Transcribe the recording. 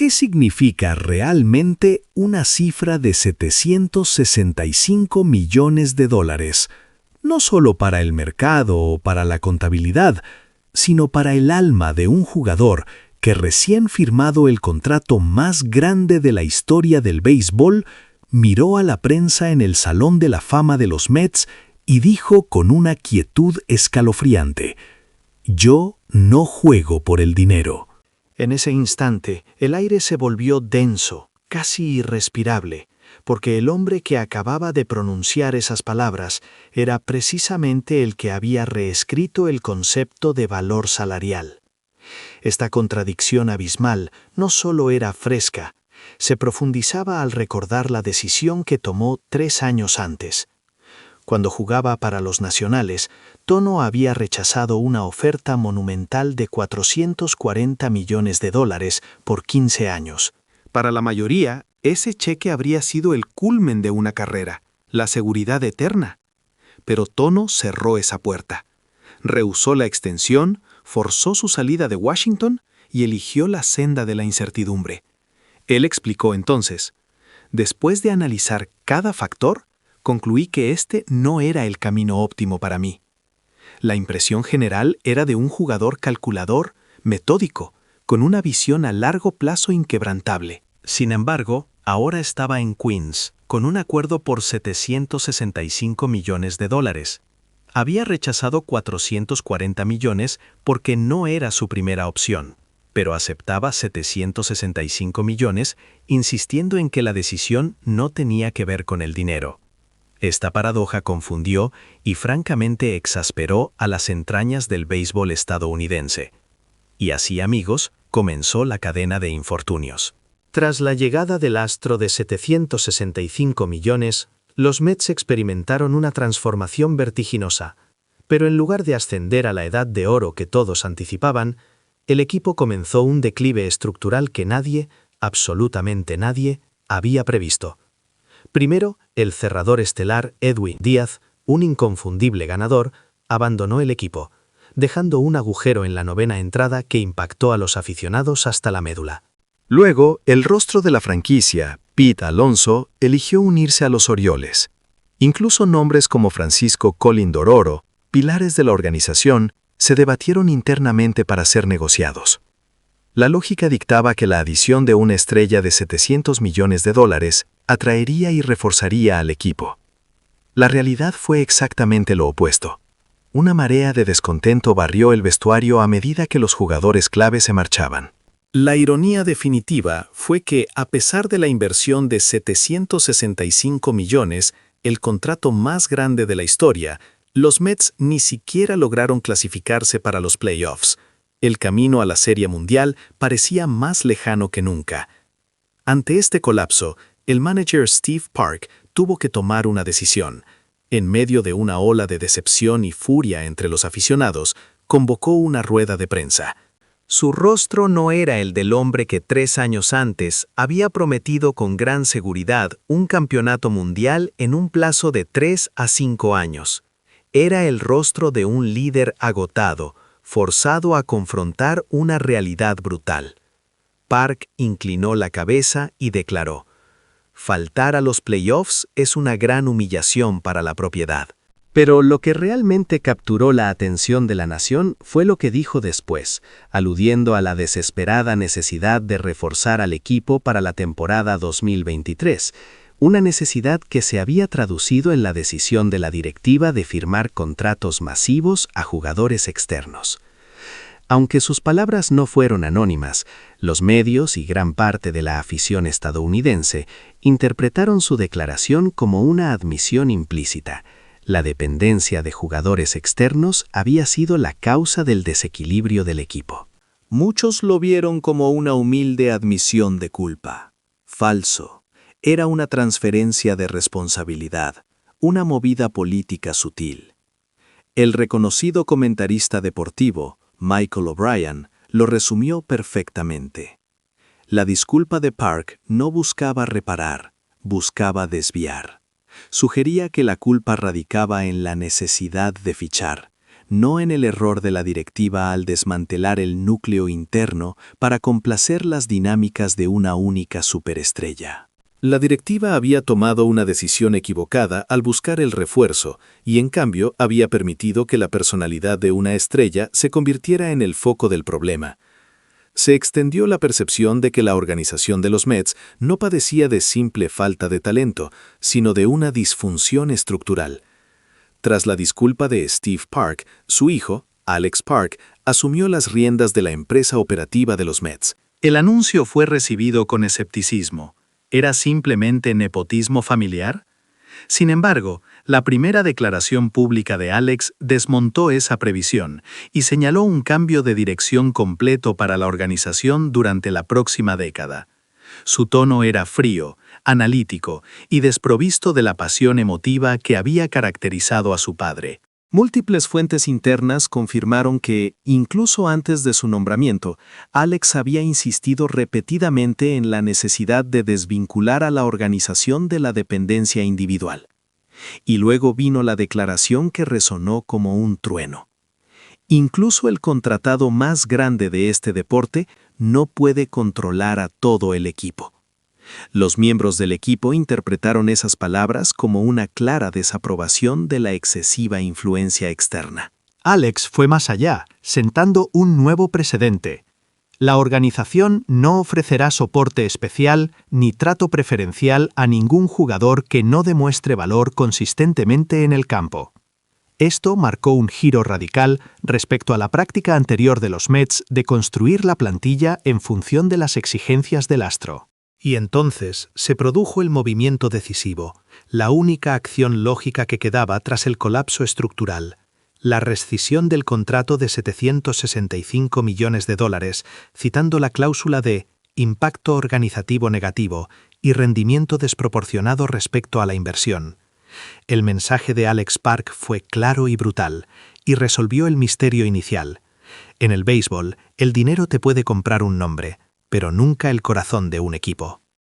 ¿qué significa realmente una cifra de 765 millones de dólares? No solo para el mercado o para la contabilidad, sino para el alma de un jugador que recién firmado el contrato más grande de la historia del béisbol, miró a la prensa en el Salón de la Fama de los Mets y dijo con una quietud escalofriante: «Yo no juego por el dinero». En ese instante, el aire se volvió denso, casi irrespirable, porque el hombre que acababa de pronunciar esas palabras era precisamente el que había reescrito el concepto de valor salarial. Esta contradicción abismal no solo era fresca, se profundizaba al recordar la decisión que tomó 3 años antes. Cuando jugaba para los Nacionales, Tono había rechazado una oferta monumental de $440 millones por 15 años. Para la mayoría, ese cheque habría sido el culmen de una carrera, la seguridad eterna. Pero Tono cerró esa puerta. Rehusó la extensión, forzó su salida de Washington y eligió la senda de la incertidumbre. Él explicó entonces: «Después de analizar cada factor, concluí que este no era el camino óptimo para mí». La impresión general era de un jugador calculador, metódico, con una visión a largo plazo inquebrantable. Sin embargo, ahora estaba en Queens, con un acuerdo por $765 millones. Había rechazado 440 millones porque no era su primera opción, pero aceptaba 765 millones, insistiendo en que la decisión no tenía que ver con el dinero. Esta paradoja confundió y francamente exasperó a las entrañas del béisbol estadounidense. Y así, amigos, comenzó la cadena de infortunios. Tras la llegada del astro de 765 millones, los Mets experimentaron una transformación vertiginosa. Pero en lugar de ascender a la edad de oro que todos anticipaban, el equipo comenzó un declive estructural que nadie, absolutamente nadie, había previsto. Primero, el cerrador estelar Edwin Díaz, un inconfundible ganador, abandonó el equipo, dejando un agujero en la 9ª entrada que impactó a los aficionados hasta la médula. Luego, el rostro de la franquicia, Pete Alonso, eligió unirse a los Orioles. Incluso nombres como Francisco Colindororo, pilares de la organización, se debatieron internamente para ser negociados. La lógica dictaba que la adición de una estrella de $700 millones atraería y reforzaría al equipo. La realidad fue exactamente lo opuesto. Una marea de descontento barrió el vestuario a medida que los jugadores clave se marchaban. La ironía definitiva fue que, a pesar de la inversión de 765 millones, el contrato más grande de la historia, los Mets ni siquiera lograron clasificarse para los playoffs. El camino a la Serie Mundial parecía más lejano que nunca. Ante este colapso, el manager Steve Park tuvo que tomar una decisión. En medio de una ola de decepción y furia entre los aficionados, convocó una rueda de prensa. Su rostro no era el del hombre que 3 años antes había prometido con gran seguridad un campeonato mundial en un plazo de 3 a 5 años. Era el rostro de un líder agotado, forzado a confrontar una realidad brutal. Park inclinó la cabeza y declaró: «Faltar a los playoffs es una gran humillación para la propiedad». Pero lo que realmente capturó la atención de la nación fue lo que dijo después, aludiendo a la desesperada necesidad de reforzar al equipo para la temporada 2023, una necesidad que se había traducido en la decisión de la directiva de firmar contratos masivos a jugadores externos. Aunque sus palabras no fueron anónimas, los medios y gran parte de la afición estadounidense interpretaron su declaración como una admisión implícita. La dependencia de jugadores externos había sido la causa del desequilibrio del equipo. Muchos lo vieron como una humilde admisión de culpa. Falso. Era una transferencia de responsabilidad, una movida política sutil. El reconocido comentarista deportivo, Michael O'Brien, lo resumió perfectamente. La disculpa de Park no buscaba reparar, buscaba desviar. Sugería que la culpa radicaba en la necesidad de fichar, no en el error de la directiva al desmantelar el núcleo interno para complacer las dinámicas de una única superestrella. La directiva había tomado una decisión equivocada al buscar el refuerzo y, en cambio, había permitido que la personalidad de una estrella se convirtiera en el foco del problema. Se extendió la percepción de que la organización de los Mets no padecía de simple falta de talento, sino de una disfunción estructural. Tras la disculpa de Steve Park, su hijo, Alex Park, asumió las riendas de la empresa operativa de los Mets. El anuncio fue recibido con escepticismo. ¿Era simplemente nepotismo familiar? Sin embargo, la primera declaración pública de Alex desmontó esa previsión y señaló un cambio de dirección completo para la organización durante la próxima década. Su tono era frío, analítico y desprovisto de la pasión emotiva que había caracterizado a su padre. Múltiples fuentes internas confirmaron que, incluso antes de su nombramiento, Alex había insistido repetidamente en la necesidad de desvincular a la organización de la dependencia individual. Y luego vino la declaración que resonó como un trueno. Incluso el contratado más grande de este deporte no puede controlar a todo el equipo. Los miembros del equipo interpretaron esas palabras como una clara desaprobación de la excesiva influencia externa. Alex fue más allá, sentando un nuevo precedente. La organización no ofrecerá soporte especial ni trato preferencial a ningún jugador que no demuestre valor consistentemente en el campo. Esto marcó un giro radical respecto a la práctica anterior de los Mets de construir la plantilla en función de las exigencias del astro. Y entonces se produjo el movimiento decisivo, la única acción lógica que quedaba tras el colapso estructural, la rescisión del contrato de $765 millones, citando la cláusula de impacto organizativo negativo y rendimiento desproporcionado respecto a la inversión. El mensaje de Alex Park fue claro y brutal, y resolvió el misterio inicial. En el béisbol, el dinero te puede comprar un nombre, pero nunca el corazón de un equipo.